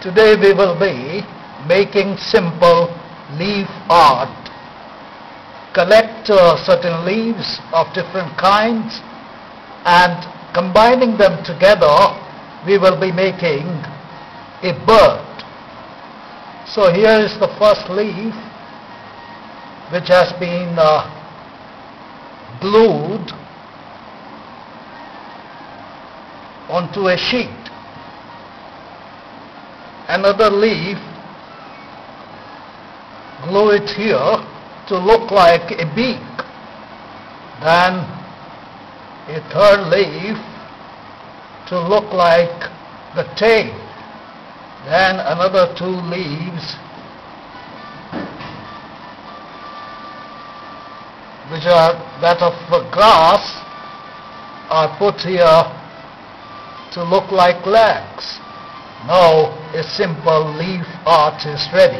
Today we will be making simple leaf art. Collect certain leaves of different kinds and combining them together we will be making a bird. So here is the first leaf which has been glued onto a sheet. Another leaf, glue it here to look like a beak. Then a third leaf to look like the tail. Then another two leaves which are that of grass are put here to look like legs. Now a simple leaf art is ready.